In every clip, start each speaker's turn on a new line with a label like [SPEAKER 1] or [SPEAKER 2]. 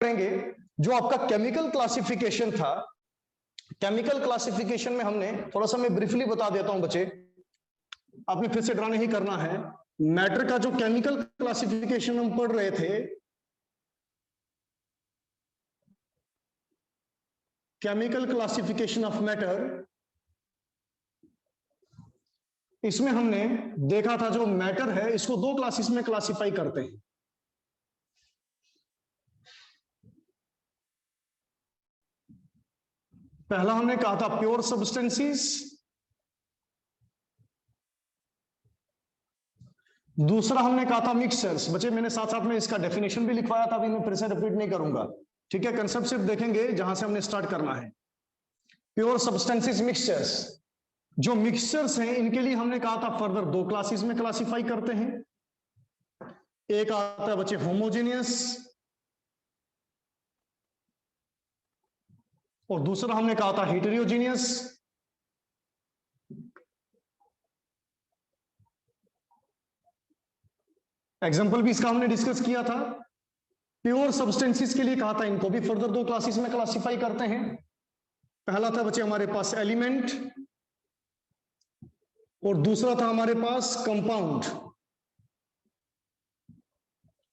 [SPEAKER 1] करेंगे जो आपका केमिकल क्लासिफिकेशन था। केमिकल क्लासिफिकेशन में हमने थोड़ा सा, मैं ब्रीफली बता देता हूं बच्चे, आपने फिर से ड्रा नहीं करना है। मैटर का जो केमिकल क्लासिफिकेशन हम पढ़ रहे थे, केमिकल क्लासिफिकेशन ऑफ मैटर, इसमें हमने देखा था जो मैटर है इसको दो क्लासेस में क्लासिफाई करते हैं। पहला हमने कहा था प्योर सब्सटेंसेस, दूसरा हमने कहा था मिक्सचर्स। बच्चे मैंने साथ साथ में इसका डेफिनेशन भी लिखवाया था, अभी मैं फिर से रिपीट नहीं करूंगा, ठीक है। कंसेप्ट सिर्फ देखेंगे जहां से हमने स्टार्ट करना है। Pure substances, mixtures. जो मिक्सचर्स हैं इनके लिए हमने कहा था फर्दर दो क्लासेस में क्लासिफाई करते हैं। एक आता है बच्चे होमोजेनियस, और दूसरा हमने कहा था हेटेरोजेनियस। एग्जाम्पल भी इसका हमने डिस्कस किया था। प्योर सब्सटेंसेस के लिए कहा था इनको भी फर्दर दो क्लासेस में क्लासिफाई करते हैं। पहला था बच्चे हमारे पास एलिमेंट, और दूसरा था हमारे पास कंपाउंड।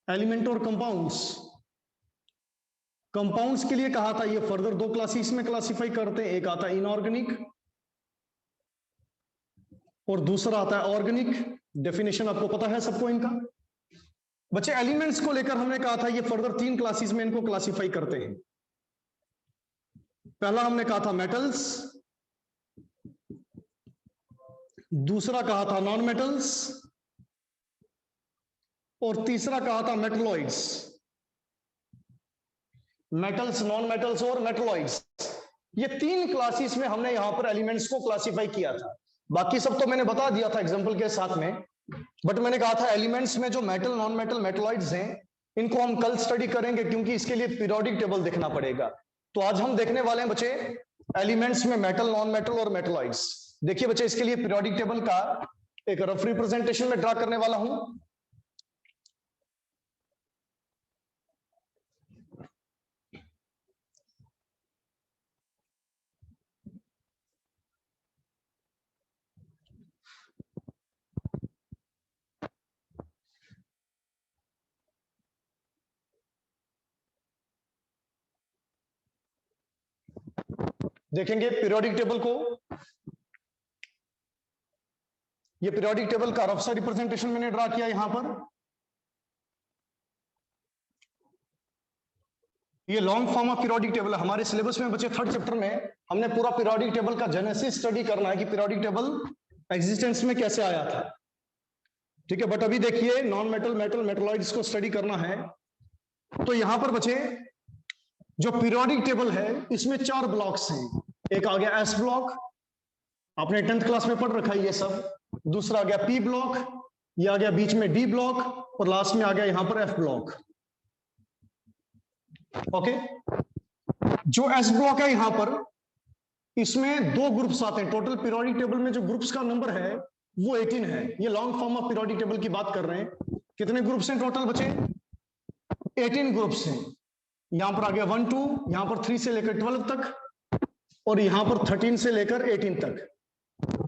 [SPEAKER 1] एलिमेंट और कंपाउंड्स। कंपाउंड्स के लिए कहा था ये फर्दर दो क्लासेस में क्लासिफाई करते हैं। एक आता है इनऑर्गेनिक और दूसरा आता है ऑर्गेनिक। डेफिनेशन आपको पता है सबको इनका। बच्चे एलिमेंट्स को लेकर हमने कहा था ये फर्दर तीन क्लासेस में इनको क्लासिफाई करते हैं। पहला हमने कहा था मेटल्स, दूसरा कहा था नॉन मेटल्स, और तीसरा कहा था मेटलॉइड्स। मेटल्स, नॉन मेटल्स और मेटलॉइड्स, ये तीन क्लासेस में हमने यहां पर एलिमेंट्स को क्लासिफाई किया था। बाकी सब तो मैंने बता दिया था एग्जांपल के साथ में, बट मैंने कहा था एलिमेंट्स में जो मेटल, नॉन मेटल, मेटलॉइड्स हैं इनको हम कल स्टडी करेंगे, क्योंकि इसके लिए पीरियोडिक टेबल देखना पड़ेगा। तो आज हम देखने वाले हैं बच्चे एलिमेंट्स में मेटल, नॉन मेटल और मेटलॉइड्स। देखिए बच्चे इसके लिए पीरियोडिक टेबल का एक रफ रिप्रेजेंटेशन में ड्रा करने वाला हूं। देखेंगे पीरियोडिक टेबल को। ये पीरियोडिक टेबल का रफ सा रिप्रेजेंटेशन मैंने ड्रा किया यहां पर। ये long form of periodic table है। हमारे सिलेबस में बच्चे थर्ड चैप्टर में हमने पूरा पीरियोडिक टेबल का जेनेसिस स्टडी करना है कि पीरियोडिक टेबल एग्जिस्टेंस में कैसे आया था, ठीक है। बट अभी देखिए नॉन मेटल, मेटल, मेटलॉइड्स को स्टडी करना है। तो यहां पर बच्चे जो पीरियोडिक टेबल है इसमें चार ब्लॉक्स हैं। एक आ गया एस ब्लॉक, आपने 10th क्लास में पढ़ रखा है ये सब। दूसरा आ गया पी ब्लॉक, ये आ गया बीच में डी ब्लॉक, और लास्ट में आ गया यहां पर एफ ब्लॉक। ओके, जो एस ब्लॉक है यहां पर, इसमें दो ग्रुप्स आते हैं। टोटल पीरियोडिक टेबल में जो ग्रुप्स का नंबर है वो 18 है। ये long form of periodic table की बात कर रहे हैं। कितने ग्रुप्स हैं टोटल बच्चे? 18 ग्रुप्स हैं। यहां पर आ गया 1 2, यहां पर 3 से लेकर 12 तक, और यहां पर 13 से लेकर 18 तक।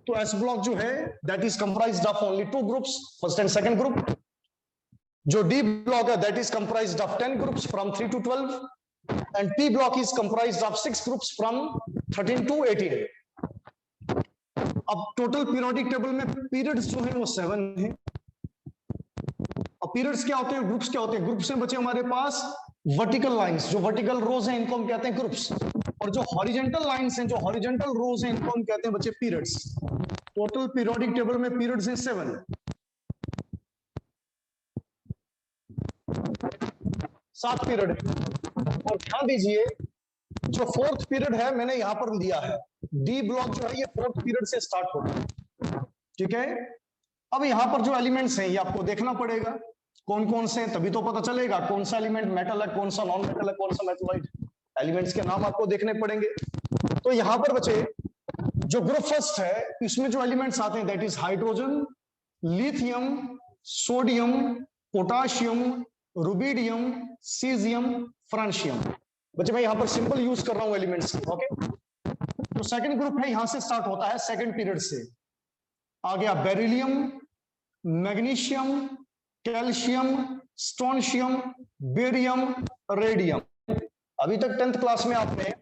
[SPEAKER 1] तो एस ब्लॉक जो है that is comprised of only 2 groups, first and second group. जो डी ब्लॉक है that is comprised of 10 groups from 3 to 12, and P block is comprised of 6 groups from 13 to 18। अब टोटल पीरियोडिक टेबल में periods जो है वो 7 है। अब periods क्या होते हैं, ग्रुप्स क्या होते हैं? ग्रुप्स में बचे हमारे पास वर्टिकल लाइंस, जो वर्टिकल रोज हैं इनको हम कहते हैं ग्रुप्स, और जो हॉरिजॉन्टल लाइंस हैं, जो हॉरिजॉन्टल रोज हैं इनको हम कहते हैं बच्चे पीरियड्स। टोटल पीरियोडिक टेबल में पीरियड्स हैं 7, 7 पीरियड है। और ध्यान दीजिए जो 4th पीरियड है मैंने यहां पर दिया है, डी ब्लॉक जो है ये 4th पीरियड से स्टार्ट होता है, ठीक है। अब यहां पर जो एलिमेंट्स हैं ये आपको देखना पड़ेगा कौन कौन से हैं, तभी तो पता चलेगा कौन सा एलिमेंट मेटल है, कौन सा नॉन मेटल है, कौन सा मेटलॉइड। एलिमेंट्स के नाम आपको देखने पड़ेंगे। तो यहां पर बच्चे जो ग्रुप फर्स्ट है इसमें जो एलिमेंट्स आते हैं that is hydrogen, lithium, sodium, potassium, rubidium, caesium, francium. बच्चे मैं यहां पर सिंपल यूज कर रहा हूं एलिमेंट्स की, ओके। तो सेकंड ग्रुप है, यहां से स्टार्ट होता है सेकंड पीरियड से। आ गया beryllium, magnesium, calcium, strontium, barium, radium. अभी तक 10th क्लास में आपने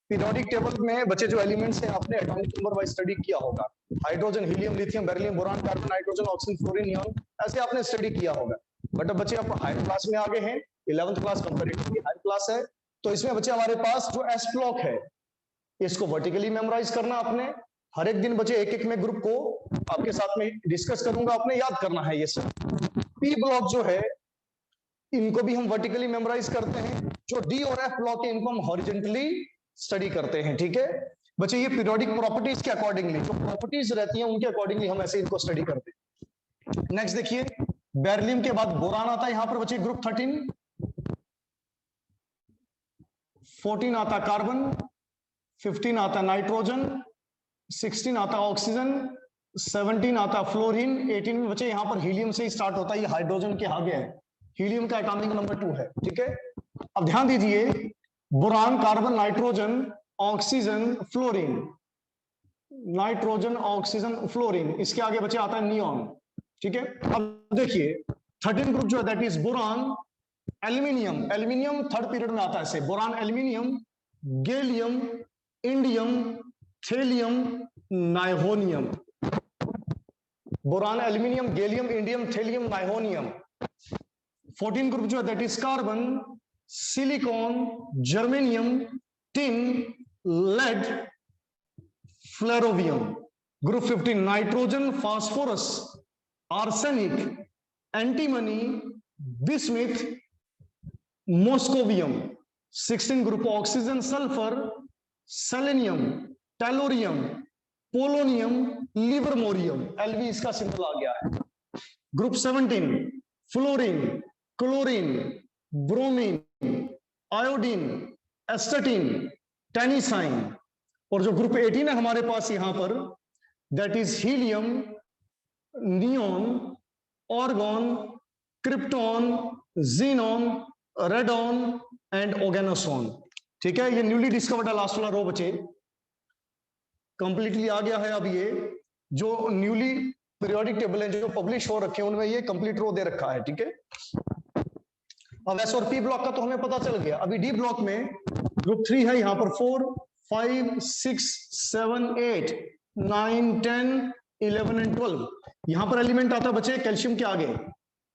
[SPEAKER 1] पीरियोडिक टेबल में बच्चे जो एलिमेंट्स हैं आपने एटॉमिक नंबर वाइज स्टडी किया होगा। Hydrogen, helium, lithium, beryllium, boron, carbon, nitrogen, oxygen, fluorine, neon, ऐसे आपने स्टडी किया होगा। बट अब बच्चे आप हायर क्लास में आगे हैं, 11th class comparatively higher class है, तो इसमें बच्चे हमारे पास जो एस ब्लॉक है इसको वर्टिकली मेमोराइज करना आपने। हर एक दिन बच्चे एक एक में ग्रुप को आपके साथ में डिस्कस करूंगा, आपने याद करना है ये सब। पी ब्लॉक जो है इनको भी हम वर्टिकली मेमोराइज करते हैं। जो डी और एफ ब्लॉक है इनको हम हॉरिजॉन्टली स्टडी करते हैं, ठीक है बच्चे। ये पीरियोडिक प्रॉपर्टीज के अकॉर्डिंगली जो प्रॉपर्टीज रहती हैं उनके अकॉर्डिंगली हम ऐसे इनको स्टडी करते हैं। नेक्स्ट देखिए, बेरिलियम के बाद बोरान आता है यहां पर बच्चे ग्रुप 13, 14 आता कार्बन, 15 आता नाइट्रोजन, 16 आता ऑक्सीजन, 17 आता फ्लोरीन, 18 में बच्चे यहां पर हीलियम से ही स्टार्ट होता है, ये हाइड्रोजन के आगे है, हीलियम का एटॉमिक नंबर 2 है, ठीक है। अब ध्यान दीजिए, boron, carbon, nitrogen, oxygen, fluorine, nitrogen, oxygen, fluorine, इसके आगे बच्चे आता है नियॉन, ठीक है। अब देखिए 13 ग्रुप जो है that is boron, aluminium, aluminium third period में आता है ऐसे, boron, aluminium, gallium, indium, thallium, nihonium. Boron, aluminium, gallium, indium, thallium, nihonium. 14 group जो है that is carbon, silicon, germanium, tin, lead, flerovium. Group 15 nitrogen, phosphorus, arsenic, antimony, bismuth, moscovium. 16 group oxygen, sulphur, selenium, tellurium, polonium, livermorium, LV इसका symbol आ गया है। Group 17 fluorine, chlorine, bromine, iodine, astatine, tennessine. और जो group 18 है हमारे पास यहां पर that is helium, neon, argon, krypton, xenon, radon and oganesson, ठीक है। ये न्यूली डिस्कवर्ड है लास्ट वाला रो बचे, कंप्लीटली आ गया है। अब ये जो न्यूली पीरियोडिक टेबल है जो पब्लिश हो रखे हैं उनमें ये कंप्लीट रो दे रखा है, ठीक है। अब एस और पी ब्लॉक का तो हमें पता चल गया। अभी डी ब्लॉक में ग्रुप 3 है यहां पर 4, 5, 6, 7, 8, 9, 10, 11 एंड 12। यहां पर एलिमेंट आता है बच्चे कैल्शियम के आगे,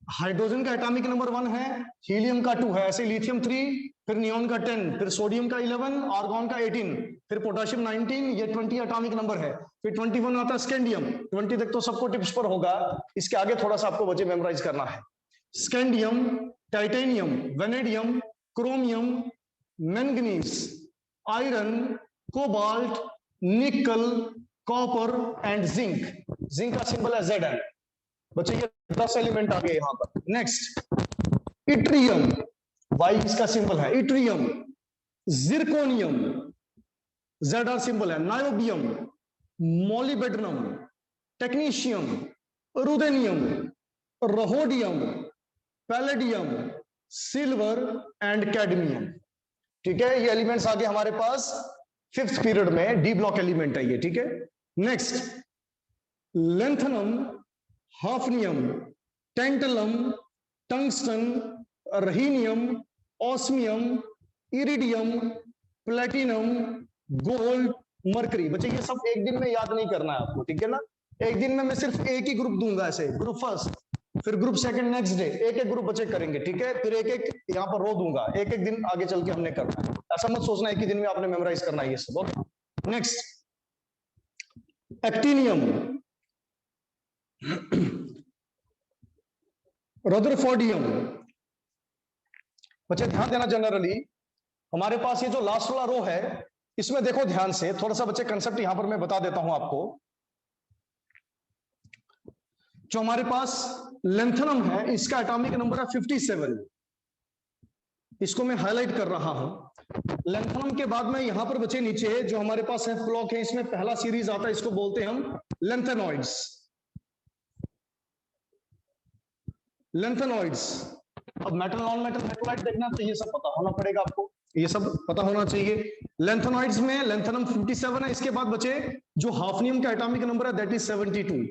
[SPEAKER 1] हाइड्रोजन का एटॉमिक नंबर 1 है, हीलियम का 2 है, ऐसे लिथियम 3, फिर नियॉन का 10, फिर सोडियम का 11, आर्गॉन का 18, फिर पोटेशियम 19, ये 20 एटॉमिक नंबर है। फिर 21 आता है स्कैंडियम, 20 तक तो सबको टिप्स पर होगा, इसके आगे थोड़ा सा आपको बच्चे मेमोराइज करना है। Scandium, titanium, vanadium, chromium, manganese, iron, cobalt, निकल, कॉपर एंड जिंक। जिंक का सिंबल है Zn। बच्चे ये 10 एलिमेंट आ गए यहां पर। नेक्स्ट इट्रियम, वाई इसका सिंबल है, इट्रियम, जिरकोनियम, Zr सिंबल है, niobium, molybdenum, technetium, ruthenium, rhodium, palladium, silver and cadmium, ठीक है। ये एलिमेंट्स आगे हमारे पास 5th पीरियड में डी ब्लॉक एलिमेंट है ये, ठीक है। Next lanthanum, hafnium, tantalum, tungsten, rhenium, osmium, iridium, platinum, gold, mercury. बच्चे ये सब एक दिन में याद नहीं करना है आपको, ठीक है ना। एक दिन में मैं सिर्फ एक ही ग्रुप दूंगा, ऐसे ग्रुप फर्स्ट, फिर ग्रुप सेकंड, नेक्स्ट डे एक एक ग्रुप बच्चे करेंगे, ठीक है। फिर एक एक यहाँ पर रो दूंगा, एक एक दिन आगे चल के हमने करना है। ऐसा मत सोचना एक ही दिन में आपने मेमोराइज करना है ये सब, ओके। Next actinium, rutherfordium. बच्चे ध्यान देना, जनरली हमारे पास ये जो लास्ट वाला रो है इसमें देखो ध्यान से, थोड़ा सा बच्चे कंसेप्ट यहां पर मैं बता देता हूं आपको। जो हमारे पास लेंथनम है इसका एटॉमिक नंबर है 57, इसको मैं हाईलाइट कर रहा हूं। लेंथनम के बाद में यहां पर बचे नीचे जो हमारे पास एफ ब्लॉक है, इसमें पहला सीरीज आता है, इसको बोलते हैं हम लेंथेनॉइड्स। लेंथेनॉइड्स अब मेटल नॉन मेटल मेटलाइट देखना तो ये सब पता होना पड़ेगा आपको, ये सब पता होना चाहिए। लेंथेनॉइड्स में लेंथेनम 57 है, इसके बाद बचे जो हाफनियम का एटॉमिक नंबर है दैट इज 72।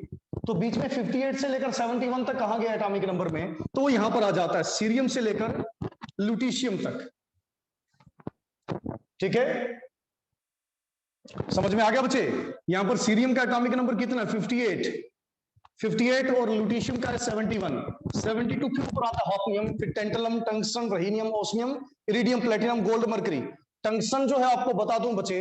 [SPEAKER 1] तो बीच में 58 से लेकर 71 तक कहा गया एटॉमिक नंबर में, तो वो यहां पर आ जाता है सीरियम से लेकर लुटीशियम तक। ठीक है, समझ में आ गया बच्चे? यहां पर सीरियम का एटॉमिक नंबर कितना है 58 और लुटीशियम का है 71। 72 फिर ऊपर आता है हाफनियम, फिर tantalum, tungsten, rhenium, osmium, iridium, platinum, gold, mercury. Tungsten जो है आपको बता दूं बच्चे,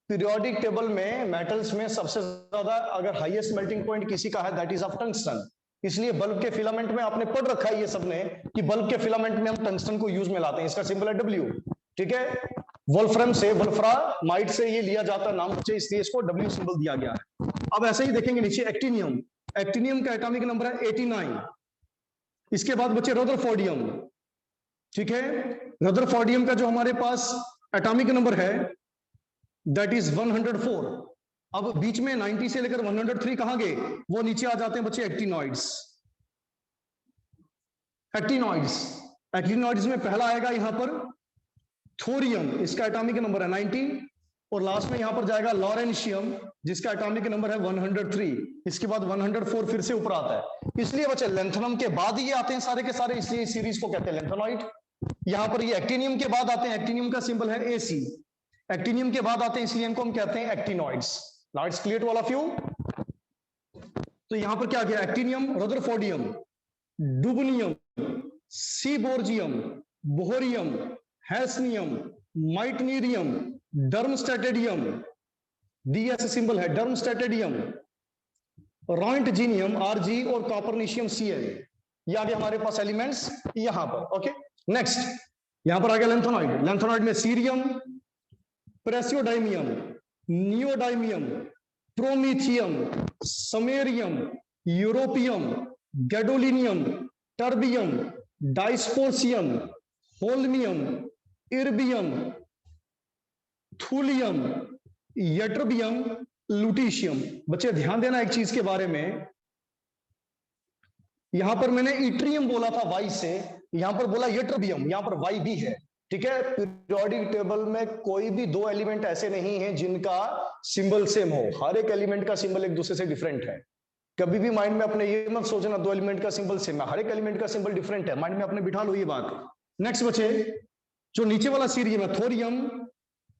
[SPEAKER 1] पीरियोडिक टेबल में मेटल्स में सबसे ज्यादा अगर हाईएस्ट मेल्टिंग पॉइंट किसी का है दैट इज ऑफ टंगस्टन। इसलिए बल्ब के फिलामेंट में आपने पढ़ रखा है ये सबने कि बल्ब के फिलामेंट में हम टंगस्टन को यूज में लाते हैं, इसका सिंबल है W। ठीक है, वोल्फ्रम से, वोल्फ्रामाइट से ये लिया जाता है नाम बच्चे, इसलिए इसको W सिंबल दिया गया है। अब ऐसे ही देखेंगे नीचे एक्टिनियम, एक्टिनियम का एटॉमिक नंबर है 89। इसके बाद बचे रदरफोर्डियम। ठीक है, रदरफोर्डियम का जो हमारे पास एटॉमिक नंबर है दैट इज 104। अब बीच में 90 से लेकर 103 कहां गए, वो नीचे आ जाते हैं बच्चे एक्टिनॉइड्स। एक्टिनॉइड्स में पहला आएगा यहां पर थोरियम, इसका एटॉमिक नंबर है 90, और लास्ट में यहां पर जाएगा लॉरेंशियम जिसका एटॉमिक नंबर है 103। इसके बाद 104 फिर से ऊपर आता है, इसलिए बच्चे लेंथेनम के बाद ये आते हैं सारे के सारे, इसलिए इस सीरीज को कहते हैं लेंथेनॉइड। यहां पर ये एक्टिनियम के बाद आते हैं, एक्टिनियम का सिंबल है AC। एक्टिनियम के बाद आते हैं इसलिए इनको हम कहते हैं actinoids. Now it's clear to all of you. तो यहां पर क्या गया, actinium, rutherfordium, dubnium, seaborgium, bohrium, hassium, meitnerium, darmstadtium, DS symbol है डर्मस्टेटेडियम, रॉइंटजीनियम RG और कॉपरनीशियम Cl। ये आगे हमारे पास एलिमेंट्स यहां पर। ओके, नेक्स्ट यहां पर आ गया लेंथेनॉइड। लेंथेनॉइड में cerium, praseodymium, neodymium, promethium, samarium, europium, gadolinium, terbium, dysprosium, holmium, erbium, thulium, ytterbium, lutetium. बच्चे ध्यान देना एक चीज के बारे में, यहां पर मैंने इट्रियम बोला था वाई से, यहां पर बोला यट्रबियम, यहां पर वाई भी है। ठीक है, पीरियोडिक टेबल में कोई भी दो एलिमेंट ऐसे नहीं है जिनका सिंबल सेम हो, हर एक एलिमेंट का सिंबल एक दूसरे से डिफरेंट है। कभी भी माइंड में अपने ये मत सोचना दो एलिमेंट का सिंबल सेम है, हर एक एलिमेंट का सिंबल डिफरेंट है, माइंड में अपने बिठा लो ये बात। नेक्स्ट बचे जो नीचे वाला सीरियम है, thorium,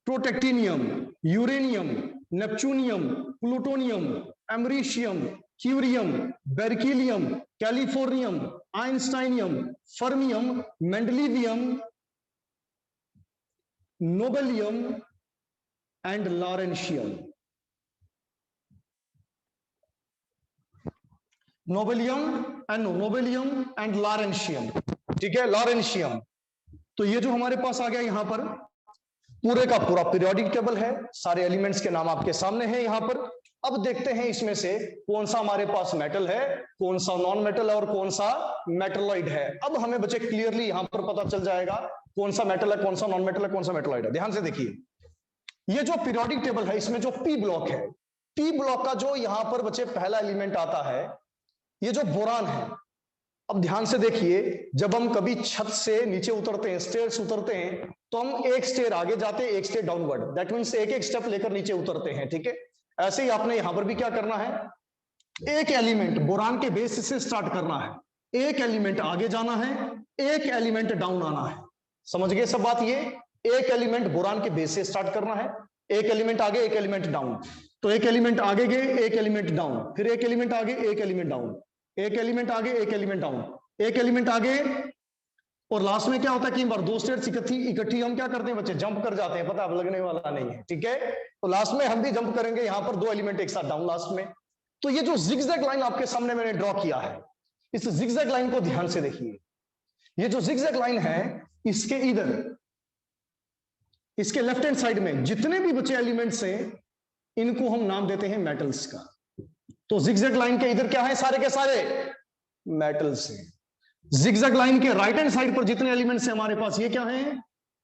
[SPEAKER 1] protactinium, uranium, neptunium, plutonium, americium, curium, berkelium, californium, einsteinium, fermium, mendelevium, nobelium and lawrencium. Nobelium and lawrencium. ठीक है, लॉरेंशियम। तो ये जो हमारे पास आ गया यहां पर पूरे का पूरा पीरियोडिक टेबल है, सारे एलिमेंट्स के नाम आपके सामने हैं यहां पर। अब देखते हैं इसमें से कौन सा हमारे पास मेटल है, कौन सा नॉन मेटल है और कौन सा मेटलॉइड है। अब हमें बच्चे क्लियरली यहां पर पता चल जाएगा कौन सा मेटल है, कौन सा नॉन मेटल है, कौन सा मेटलॉइड है। ध्यान से देखिए, ये जो पीरियोडिक टेबल है इसमें जो P ब्लॉक है, P ब्लॉक का जो यहां पर बच्चे पहला एलिमेंट आता है ये जो बोरान है। अब ध्यान से देखिए, जब हम कभी छत से नीचे उतरते हैं, स्टेयर्स उतरते हैं, तो हम एक स्टेयर आगे जाते हैं, एक स्टेयर डाउनवर्ड, दैट मींस एक एक स्टेप लेकर नीचे उतरते हैं। ठीक है, ऐसे ही आपने यहां पर भी क्या करना है, एक एलिमेंट बोरान के बेस से स्टार्ट करना है, एक एलिमेंट आगे जाना है, एक एलिमेंट डाउन आना है। समझ गए सब बात? ये एक एलिमेंट बोरान के बेस से स्टार्ट करना है, एक एलिमेंट आगे, एक एलिमेंट डाउन। तो एक एलिमेंट आगे गए, एक एलिमेंट डाउन, फिर एक एलिमेंट आगे, एक एलिमेंट डाउन, एक एलिमेंट आगे, एक एलिमेंट डाउन, एक एलिमेंट आगे, और लास्ट में क्या होता है कि बार दो स्टेट्स इकट्ठी हम क्या करते हैं बच्चे, जंप कर जाते हैं, पता अब लगने वाला नहीं है। ठीक है, तो लास्ट में हम भी जंप करेंगे, यहां पर दो एलिमेंट एक साथ डाउन लास्ट में। तो ये जो जिगजैग लाइन आपके सामने मैंने ड्रॉ किया है, इस जिगजैग लाइन को ध्यान से देखिए। ये जो जिगजैग लाइन है इसके इधर, इसके लेफ्ट हैंड साइड में जितने भी बचे एलिमेंट्स हैं इनको हम नाम देते हैं मेटल्स का। तो जिगजैग लाइन के इधर क्या है, सारे के सारे मेटल्स हैं। जिगजैग लाइन के राइट हैंड साइड पर जितने एलिमेंट्स हैं हमारे पास, ये क्या है,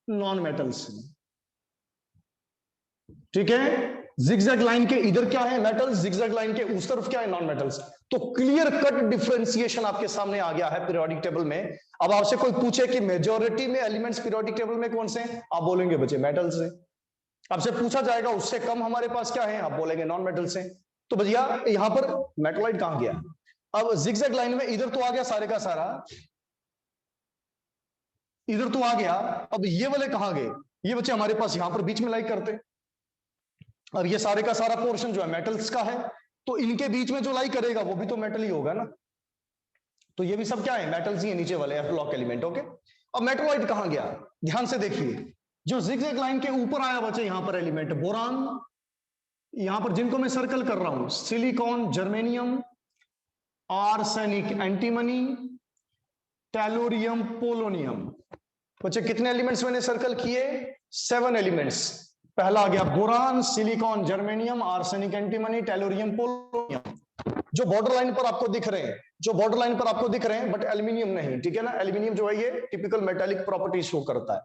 [SPEAKER 1] नॉन मेटल्स हैं। ठीक है, जिगजैग लाइन के इधर क्या है मेटल्स, जिगजैग लाइन के उस तरफ क्या है नॉन मेटल्स। तो क्लियर कट डिफरेंशिएशन आपके सामने आ गया है पीरियोडिक टेबल में। अब आपसे कोई पूछे कि मेजॉरिटी में एलिमेंट्स पीरियोडिक टेबल में कौन से हैं, आप बोलेंगे बच्चे मेटल्स हैं। आपसे पूछा जाएगा उससे कम हमारे पास क्या है, आप बोलेंगे नॉन मेटल्स हैं। तो भैया यहां पर मेटलॉइड कहां गया। अब जिगजैग लाइन में इधर तो आ गया सारे का सारा, इधर तो आ गया, अब ये वाले कहां गए, ये बच्चे हमारे पास यहां पर बीच में लाइक करते। और ये सारे का सारा पोर्शन जो है मेटल्स का है, तो इनके बीच में जो लाई करेगा वो भी तो मेटल ही होगा ना। तो ये भी सब क्या है, मेटल्स ही है नीचे वाले एफ ब्लॉक एलिमेंट। ओके, अब मेटलॉइड कहां गया, ध्यान से देखिए। जो जिगजैग लाइन के ऊपर आया बच्चे यहां पर एलिमेंट बोरान, यहां पर जिनको मैं सर्कल कर रहा हूं, silicon, germanium, arsenic, antimony, tellurium, polonium. बच्चे कितने एलिमेंट्स मैंने सर्कल किए, 7 एलिमेंट्स। पहला आ गया boron, silicon, germanium, arsenic, antimony, tellurium, polonium. जो बॉर्डर लाइन पर आपको दिख रहे हैं, जो बॉर्डर लाइन पर आपको दिख रहे हैं, बट एल्यूमिनियम नहीं, ठीक है ना। एल्यूमिनियम जो है ये टिपिकल मेटालिक प्रॉपर्टी शो करता है।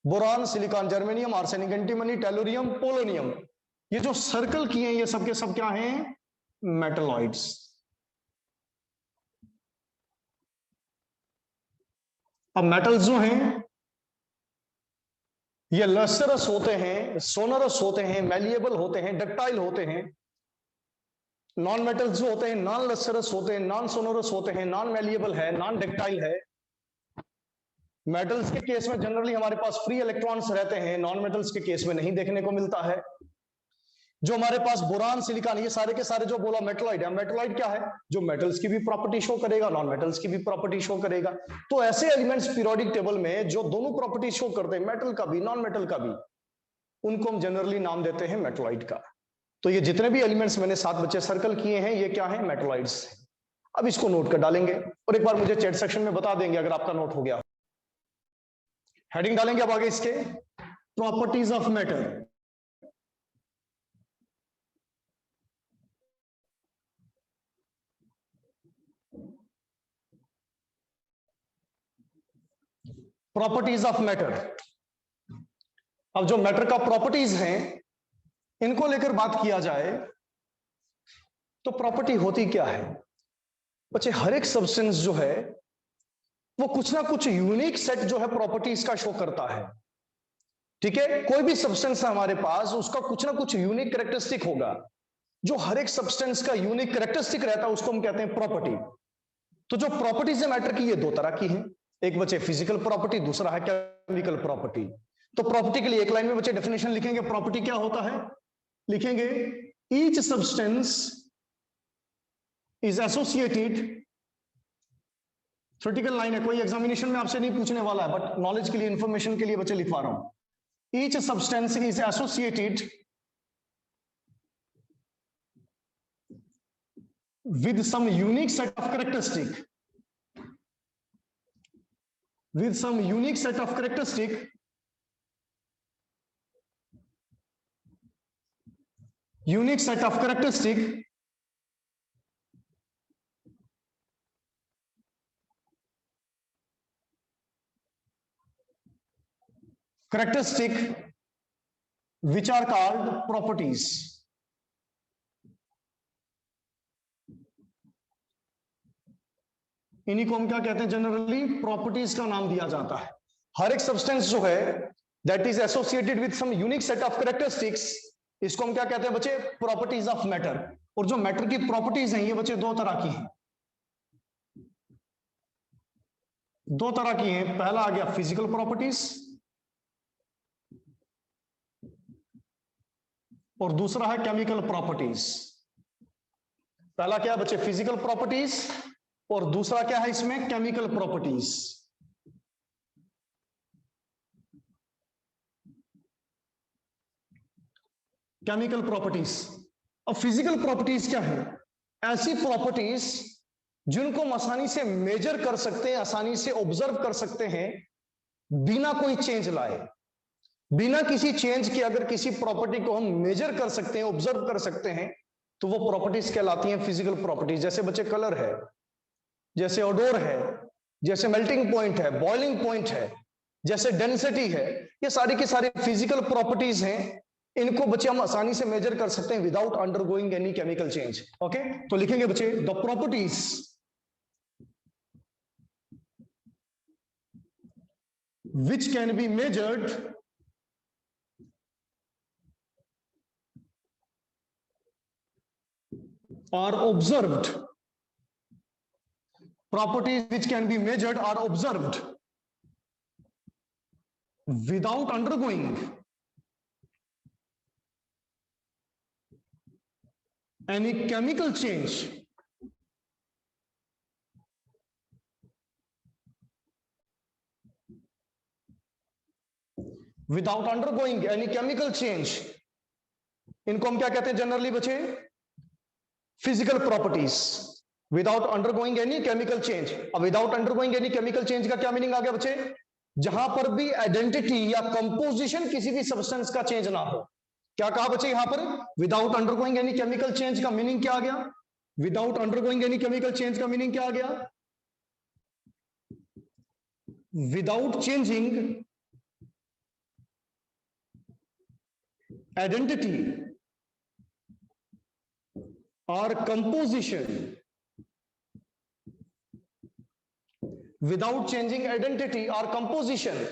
[SPEAKER 1] Boron, silicon, germanium, arsenic, antimony, tellurium, polonium, ये जो सर्कल किए हैं ये सबके सब क्या हैं, मेटलॉइड्स। अब मेटल्स जो हैं ये लसरस होते हैं, सोनरस होते हैं, मैलिएबल होते हैं, डक्टाइल होते हैं। नॉन मेटल्स जो होते हैं नॉन लसरस होते हैं, नॉन सोनरस होते हैं, नॉन मैलिएबल है, नॉन डक्टाइल है। मेटल्स के केस में जनरली हमारे पास फ्री इलेक्ट्रॉन्स रहते हैं, नॉन मेटल्स के केस में नहीं देखने को मिलता है। जो हमारे पास बोरान, सिलिकॉन, ये सारे के सारे जो बोला मेटलॉइड है। मेटलॉइड क्या है, जो मेटल्स की भी प्रॉपर्टी शो करेगा, नॉन मेटल्स की भी प्रॉपर्टी शो करेगा। तो ऐसे एलिमेंट्स पीरियोडिक टेबल में जो दोनों प्रॉपर्टी शो करते हैं, मेटल का भी नॉन मेटल का भी, उनको हम जनरली नाम देते हैं मेटलॉइड का। तो ये जितने भी एलिमेंट्स मैंने 7 बच्चे सर्कल किए हैं ये क्या है, मेटलॉइड्स। अब इसको नोट कर डालेंगे और एक बार मुझे चैट सेक्शन में बता देंगे अगर आपका नोट हो गया। हेडिंग डालेंगे अब आगे इसके, properties of matter. Properties of matter. अब जो मैटर का प्रॉपर्टीज हैं इनको लेकर बात किया जाए तो प्रॉपर्टी होती क्या है बच्चे, हर एक सब्सटेंस जो है वो कुछ ना कुछ यूनिक सेट जो है प्रॉपर्टीज का शो करता है। ठीक है, कोई भी सब्सटेंस है हमारे पास उसका कुछ ना कुछ यूनिक कैरेक्टरिस्टिक होगा। जो हर एक सब्सटेंस का यूनिक कैरेक्टरिस्टिक रहता है उसको हम कहते हैं प्रॉपर्टी। तो जो प्रॉपर्टीज है मैटर की ये 2 तरह की हैं, एक बच्चे फिजिकल प्रॉपर्टी, दूसरा है केमिकल प्रॉपर्टी। तो प्रॉपर्टी के लिए एक लाइन में बच्चे डेफिनेशन लिखेंगे, प्रॉपर्टी क्या होता है, लिखेंगे each substance is associated, theoretical line है, कोई एग्जामिनेशन में आपसे नहीं पूछने वाला है, बट नॉलेज के लिए, इंफॉर्मेशन के लिए बच्चे लिखवा रहा हूं। Each substance is associated with some unique set of characteristic, with some unique set of characteristic, unique set of characteristic which are called properties। इन्हीं को हम क्या कहते हैं, जनरली प्रॉपर्टीज का नाम दिया जाता है। हर एक सब्सटेंस जो है that is associated with some unique set of characteristics, इसको हम क्या कहते हैं बच्चे, प्रॉपर्टीज ऑफ मैटर। और जो मैटर की प्रॉपर्टीज हैं ये बच्चे 2 तरह की हैं, 2 तरह की हैं। पहला आ गया फिजिकल प्रॉपर्टीज और दूसरा है केमिकल प्रॉपर्टीज। पहला क्या है बच्चे, फिजिकल प्रॉपर्टीज, और दूसरा क्या है इसमें, केमिकल प्रॉपर्टीज। Chemical properties. अब फिजिकल प्रॉपर्टीज क्या है, ऐसी प्रॉपर्टीज जिनको हम आसानी से मेजर कर सकते हैं, आसानी से ऑब्जर्व कर सकते हैं बिना कोई चेंज लाए। बिना किसी चेंज के अगर किसी प्रॉपर्टी को हम मेजर कर सकते हैं, ऑब्जर्व कर सकते हैं, तो वो प्रॉपर्टीज कहलाती हैं फिजिकल प्रॉपर्टीज। जैसे बच्चे कलर है, जैसे ओडोर है, जैसे मेल्टिंग पॉइंट है, बॉइलिंग पॉइंट है, जैसे डेंसिटी है, ये सारी की सारी फिजिकल प्रॉपर्टीज हैं इनको बच्चे हम आसानी से मेजर कर सकते हैं without undergoing any chemical change. Okay, तो लिखेंगे बच्चे the properties which can be measured or observed, properties which can be measured or observed without undergoing any chemical change without undergoing any chemical change, इनको हम क्या कहते हैं generally बच्चे? Physical properties without undergoing any chemical change. अब without undergoing any chemical change का क्या meaning आ गया बच्चे? जहां पर भी आइडेंटिटी या कंपोजिशन किसी भी सब्सटेंस का चेंज ना हो। क्या कहा बच्चे यहां पर? Without undergoing any chemical change का मीनिंग क्या आ गया? Without undergoing any chemical change का मीनिंग क्या आ गया? Without changing identity or composition, without changing identity or composition,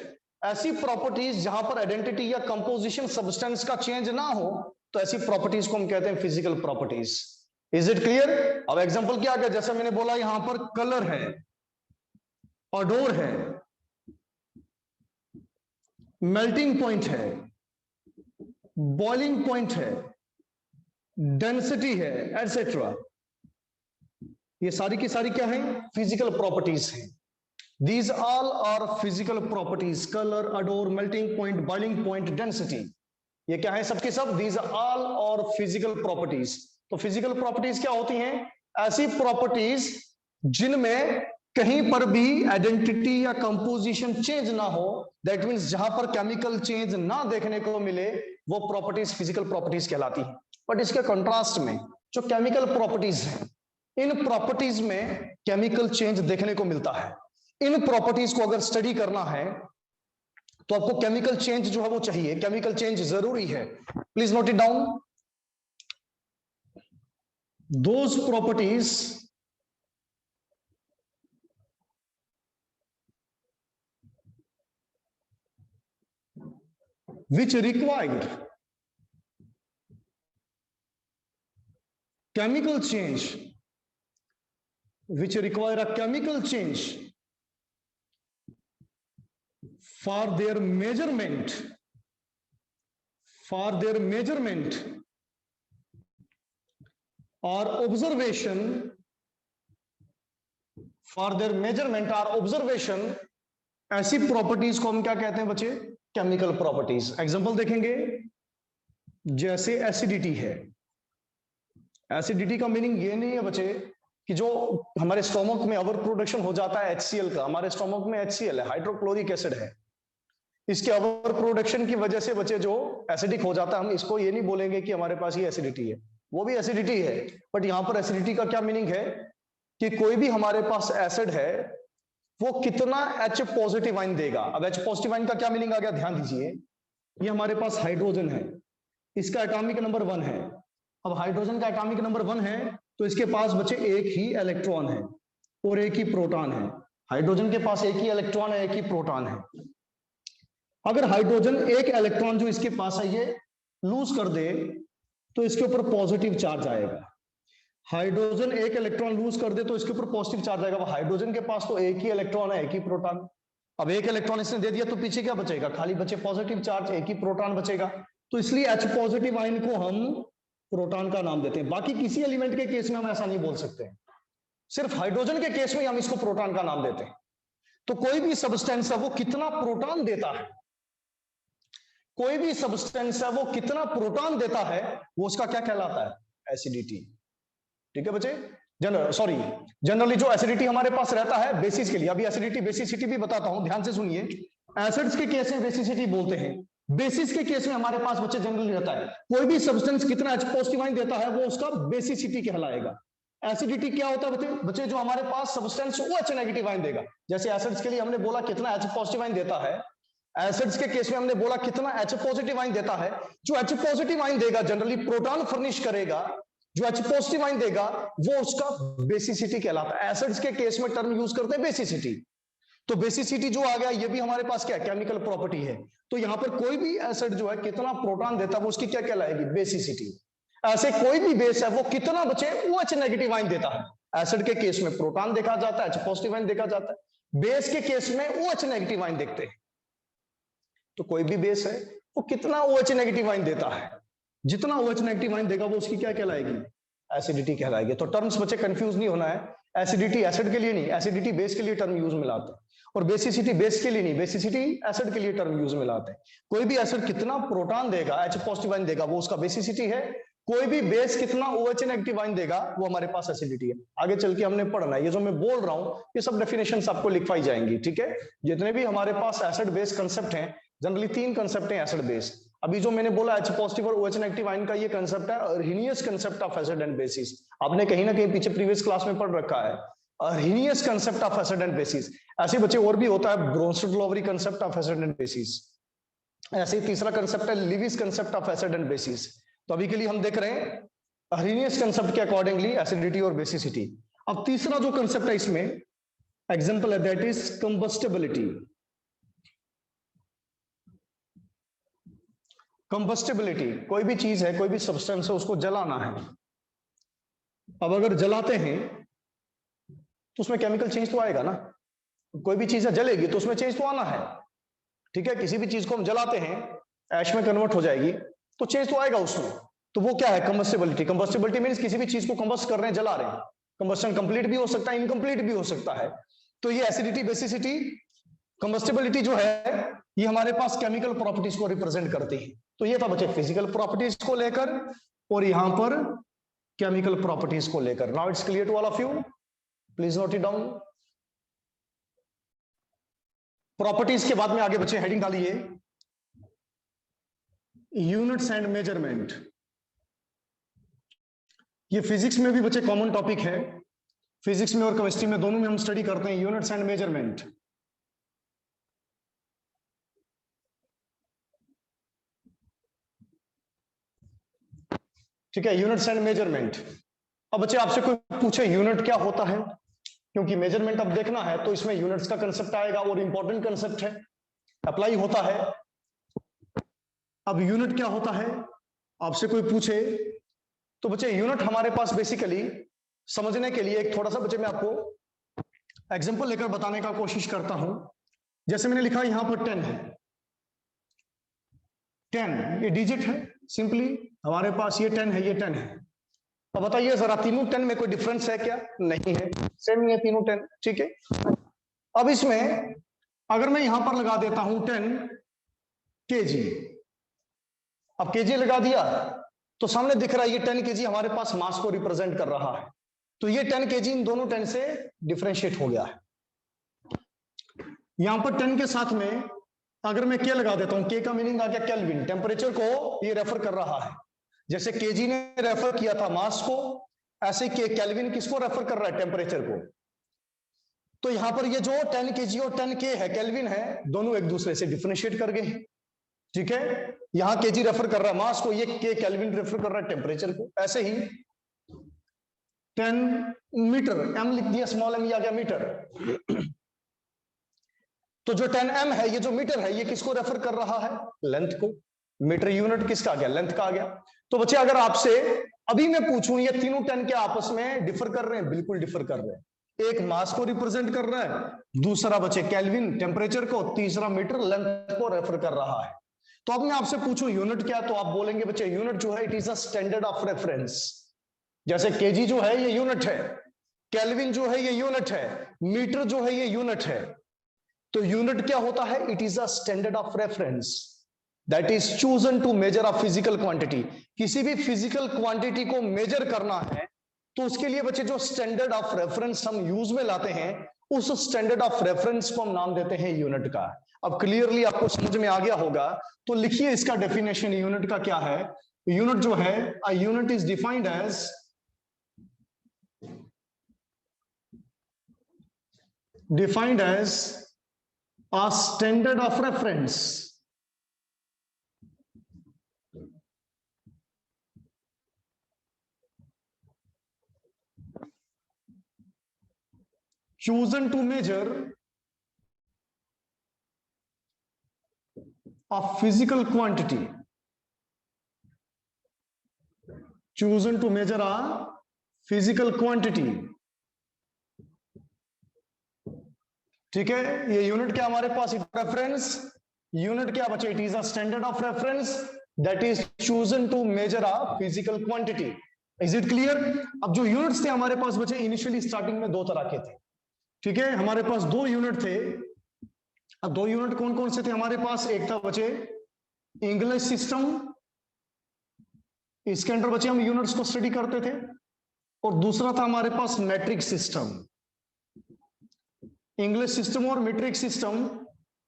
[SPEAKER 1] ऐसी प्रॉपर्टीज जहां पर आइडेंटिटी या कंपोजिशन सब्सटेंस का चेंज ना हो, तो ऐसी प्रॉपर्टीज को हम कहते हैं physical properties. Is it clear? अब एग्जांपल क्या गया? जैसे मैंने बोला यहां पर कलर है, ऑडोर है, मेल्टिंग पॉइंट है, बॉइलिंग पॉइंट है, डेंसिटी है, एटसेट्रा। ये सारी की सारी क्या है? फिजिकल प्रॉपर्टीज हैं। These all are physical properties. Colour, odour, melting point, boiling point, density, ये क्या है? सबके सब these all are physical properties. तो फिजिकल प्रॉपर्टीज क्या होती हैं? ऐसी प्रॉपर्टीज जिनमें कहीं पर भी आइडेंटिटी या कंपोजिशन चेंज ना हो, दैट मींस जहां पर केमिकल चेंज ना देखने को मिले, वो प्रॉपर्टीज फिजिकल प्रॉपर्टीज कहलाती हैं। बट इसके कंट्रास्ट में जो केमिकल प्रॉपर्टीज हैं, इन प्रॉपर्टीज में केमिकल चेंज देखने को मिलता है। इन प्रॉपर्टीज को अगर स्टडी करना है तो आपको केमिकल चेंज जो है वो चाहिए, केमिकल चेंज जरूरी है। Please note it down. Those properties which required chemical change, which require a chemical change for their measurement, or observation, ऐसी प्रॉपर्टीज को हम क्या कहते हैं बच्चे? Chemical properties. एग्जांपल देखेंगे, जैसे एसिडिटी है। एसिडिटी का मीनिंग ये नहीं है बच्चे कि जो हमारे स्टोमक में ओवर प्रोडक्शन हो जाता है HCl का। हमारे स्टोमक में HCl है, हाइड्रोक्लोरिक एसिड है। इसके ओवर प्रोडक्शन की वजह से बच्चे जो एसिडिक हो जाता है, हम इसको ये नहीं बोलेंगे कि हमारे पास ये एसिडिटी है, वो भी एसिडिटी है। बट यहां पर एसिडिटी का क्या मीनिंग है कि कोई भी हमारे पास एसिड है वो कितना H पॉजिटिव आयन देगा। अब H पॉजिटिव आयन का क्या मीनिंग आ गया? ध्यान दीजिए, ये हमारे पास हाइड्रोजन है, इसका एटॉमिक नंबर 1 है। अब हाइड्रोजन का एटॉमिक नंबर 1 है तो इसके पास बच्चे एक ही इलेक्ट्रॉन है और एक ही प्रोटॉन है। हाइड्रोजन के पास एक ही इलेक्ट्रॉन है, एक ही प्रोटॉन है। अगर हाइड्रोजन एक इलेक्ट्रॉन जो इसके पास है ये लूज कर दे तो इसके ऊपर पॉजिटिव चार्ज आएगा। हाइड्रोजन एक इलेक्ट्रॉन लूज कर दे तो इसके ऊपर पॉजिटिव चार्ज आएगा। हाइड्रोजन के पास तो एक ही इलेक्ट्रॉन है, एक ही प्रोटॉन। अब एक इलेक्ट्रॉन इसने दे दिया तो पीछे क्या बचेगा? खाली बचे पॉजिटिव चार्ज, एक ही प्रोटॉन बचेगा। तो इसलिए H पॉजिटिव आयन को हम प्रोटॉन का नाम देते हैं। बाकी किसी एलिमेंट के केस में हम ऐसा नहीं बोल सकते हैं, सिर्फ हाइड्रोजन के केस में हम इसको प्रोटॉन का नाम देते हैं। तो कोई भी सब्सटेंस है वो कितना प्रोटॉन देता है, कोई भी सब्सटेंस है वो कितना प्रोटॉन देता है, वो उसका क्या कहलाता है? एसिडिटी। ठीक है बच्चे? जनरली जो एसिडिटी हमारे पास रहता है बेसिस के लिए, अभी एसिडिटी बेसिसिटी भी बताता हूं, ध्यान से सुनिए। एसिड्स के केस में बेसिसिटी बोलते हैं, बेसिस के केस में हमारे पास बच्चे जनरली रहता है कोई भी सब्सटेंस कितना H पॉजिटिव आयन देता है वो उसका बेसिसिटी कहलाएगा। एसिडिटी क्या होता है बच्चे? जो हमारे पास सब्सटेंस वो H नेगेटिव आयन देगा। जैसे एसिड्स के लिए हमने बोला कितना H पॉजिटिव आयन देता है, एसिड्स के केस में हमने बोला कितना H पॉजिटिव आयन देता है। जो H पॉजिटिव आयन देगा जनरली प्रोटॉन फर्निश करेगा, जो H पॉजिटिव आयन देगा वो उसका बेसिसिटी कहलाता है। एसिड्स के केस में टर्म यूज करते हैं बेसिसिटी। तो बेसिसिटी जो आ गया ये भी हमारे पास क्या केमिकल प्रॉपर्टी है। तो यहां पर कोई भी एसिड जो है कितना प्रोटॉन देता है वो उसकी क्या कहलाएगी, बेसिसिटी। ऐसे कोई भी बेस है वो कितना बचे OH नेगेटिव आयन देता है। एसिड के केस में प्रोटॉन देखा जाता है, H पॉजिटिव आयन देखा जाता है। बेस के केस में OH नेगेटिव आयन देखते हैं। तो कोई भी बेस है वो कितना OH नेगेटिव आयन देता है, जितना OH नेगेटिव आयन देगा वो उसकी क्या कहलाएगी, एसिडिटी कहलाएगी। तो टर्म्स बच्चे कंफ्यूज नहीं होना है, एसिडिटी एसिड के लिए नहीं, एसिडिटी बेस के लिए टर्म यूज में लाते हैं, और बेसिसिटी बेस के लिए नहीं, बेसिसिटी एसिड के लिए टर्म यूज में लाते हैं। कोई भी एसिड कितना प्रोटॉन देगा, H पॉजिटिव आयन देगा वो उसका बेसिसिटी है। कोई भी बेस कितना OH नेगेटिव आयन देगा वो हमारे पास एसिडिटी है। आगे चल के हमने पढ़ना है, ये जो मैं बोल रहा हूं ये सब डेफिनेशंस आपको लिखवाई जाएंगी, ठीक है। जितने भी हमारे पास एसिड बेस कंसेप्ट हैं, जनरली 3 कंसेप्ट हैं एसिड बेस। अभी जो मैंने बोला H पॉजिटिव और OH नेगेटिव आयन का ये कंसेप्ट है Arrhenius concept of acid and bases. आपने कहीं ना कहीं पीछे प्रीवियस क्लास में पढ़ रखा है Arrhenius concept of acid and bases. ऐसे बच्चे और भी होता है Bronsted Lowry concept of acid and bases. ऐसे ही तीसरा कंसेप्ट है Lewis concept of acid and bases. तो अभी के लिए हम देख रहे हैं अर्हीनियस कंसेप्ट के अकॉर्डिंगली एसिडिटी और बेसिसिटी। अब तीसरा जो कंसेप्ट है इसमें एग्जांपल है दैट इज कंबस्टिबिलिटी। कंबस्टिबिलिटी कोई भी चीज है, कोई भी सब्सटेंस है, उसको जलाना है। अब अगर जलाते हैं तो उसमें केमिकल चेंज तो आएगा ना। कोई भी चीज है जलेगी तो उसमें चेंज तो आना है, ठीक है। किसी भी चीज को हम जलाते हैं ऐश में कन्वर्ट हो जाएगी तो चेंज तो आएगा उसमें। तो वो क्या है, कंबस्टिबिलिटी। कंबस्टिबिलिटी मींस किसी भी चीज को कंबस्ट कर रहे हैं, जला रहे हैं। कंबस्टन कंप्लीट भी हो सकता है, इनकम्प्लीट भी हो सकता है। तो ये एसिडिटी, बेसिसिटी, कंबस्टिबिलिटी जो है ये हमारे पास केमिकल प्रॉपर्टीज को रिप्रेजेंट करती है। तो ये था बच्चे फिजिकल प्रॉपर्टीज को लेकर और यहां पर केमिकल प्रॉपर्टीज को लेकर। Now it's clear to all of you, please note it down. Properties के बाद में आगे बच्चे हेडिंग डालिए यूनिट्स एंड मेजरमेंट। ये फिजिक्स में भी बच्चे कॉमन टॉपिक है, फिजिक्स में और केमिस्ट्री में दोनों में हम स्टडी करते हैं यूनिट्स एंड मेजरमेंट। ठीक है, यूनिट्स एंड मेजरमेंट। अब बच्चे आपसे कोई पूछे यूनिट क्या होता है, क्योंकि मेजरमेंट अब देखना है तो इसमें यूनिट्स का कंसेप्ट आएगा और इंपॉर्टेंट कंसेप्ट है, अप्लाई होता है। अब यूनिट क्या होता है आपसे कोई पूछे तो बच्चे यूनिट हमारे पास बेसिकली समझने के लिए एक थोड़ा सा बच्चे मैं आपको एग्जांपल लेकर बताने का कोशिश करता हूं। जैसे मैंने लिखा यहां पर 10 है, 10 ये डिजिट है, सिंपली हमारे पास ये 10 है, ये 10 है। अब बताइए जरा तीनों 10 में कोई डिफरेंस है क्या, नहीं है, सेम ही है तीनों 10, ठीक है। अब इसमें अगर मैं यहां पर लगा देता हूं 10 kg, अब kg लगा दिया तो सामने दिख रहा है ये 10 kg हमारे पास मास को रिप्रेजेंट कर रहा है। तो ये 10 kg इन दोनों 10 से डिफरेंशिएट हो गया है। यहां पर 10 के साथ में अगर मैं K लगा देता हूं, K का मीनिंग आ गया केल्विन, टेम्परेचर को ये रेफर कर रहा है। जैसे kg ने रेफर किया था मास को, ऐसे केल्विन किसको रेफर कर रहा है, टेम्परेचर को। तो यहां पर ये जो 10 kg और 10 K है, केल्विन है, दोनों एक दूसरे से डिफरेंशिएट कर गए, ठीक है। यहां kg रेफर कर रहा है मास को, ये K केल्विन रेफर कर रहा है टेम्परेचर को। ऐसे ही 10 मीटर, m लिख दिया, स्मॉल m, आ गया मीटर। तो जो 10 m है, ये जो मीटर है, ये किसको रेफर कर रहा है, लेंथ को। मीटर यूनिट किसका आ गया, लेंथ का आ गया। तो बच्चे अगर आपसे अभी मैं पूछूं ये तीनों 10 के आपस में डिफर कर रहे हैं, बिल्कुल डिफर कर रहे हैं। एक मास को रिप्रेजेंट कर रहा है, दूसरा बच्चे केल्विन टेम्परेचर को, तीसरा मीटर लेंथ को रेफर कर रहा है। तो अब मैं आपसे पूछूं यूनिट क्या, तो आप बोलेंगे बच्चे यूनिट जो है it is a standard of reference. जैसे केजी जो है ये यूनिट है, केल्विन जो है ये यूनिट है, मीटर जो है ये यूनिट है। तो यूनिट क्या होता है, it is a standard of reference that is chosen to measure a physical quantity. किसी भी फिजिकल क्वांटिटी को मेजर करना है तो उसके लिए बच्चे जो स्टैंडर्ड ऑफ रेफरेंस हम यूज में लाते हैं, उस स्टैंडर्ड ऑफ रेफरेंस को हम नाम देते हैं यूनिट का। अब क्लियरली आपको समझ में आ गया होगा, तो लिखिए इसका डेफिनेशन यूनिट का क्या है। यूनिट जो है, a unit is defined as a standard of reference chosen to measure a physical quantity, chosen to measure a physical quantity. ठीक है, ये यूनिट क्या हमारे पास, रेफरेंस यूनिट क्या बचे, it is a standard of reference that is chosen to measure a physical quantity. Is it clear? अब जो units थे हमारे पास बचे, इनिशियली स्टार्टिंग में दो तरह के थे. ठीक है, हमारे पास दो यूनिट थे. अब दो यूनिट कौन कौन से थे हमारे पास? एक था बचे इंग्लिश सिस्टम, इसके अंदर बचे हम यूनिट्स को स्टडी करते थे, और दूसरा था हमारे पास मैट्रिक सिस्टम. इंग्लिश सिस्टम और मैट्रिक सिस्टम,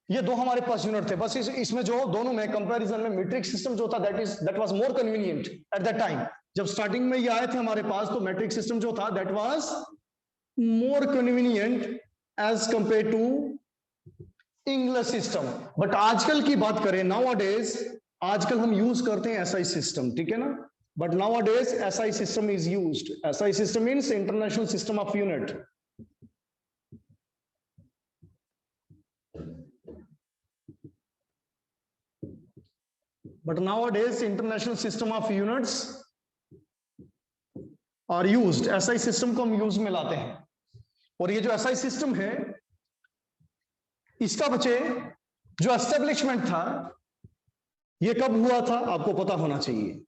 [SPEAKER 1] ये दो हमारे पास यूनिट थे. बस इसमें जो दोनों में कंपैरिजन में मैट्रिक सिस्टम जो था that was more convenient at that time. जब स्टार्टिंग में ये आए थे हमारे पास, तो मैट्रिक सिस्टम जो था that was more convenient as compare to English system. But आजकल की बात करें, नाउअडेज आजकल हम यूज करते हैं एसआई सिस्टम. ठीक है ना? But nowadays SI system is used. SI system means international system of unit. But nowadays international system of units are used. SI system को हम यूज में लाते हैं. और ये जो SI system है, इसका बचे जो एस्टेब्लिशमेंट था, ये कब हुआ था आपको पता होना चाहिए.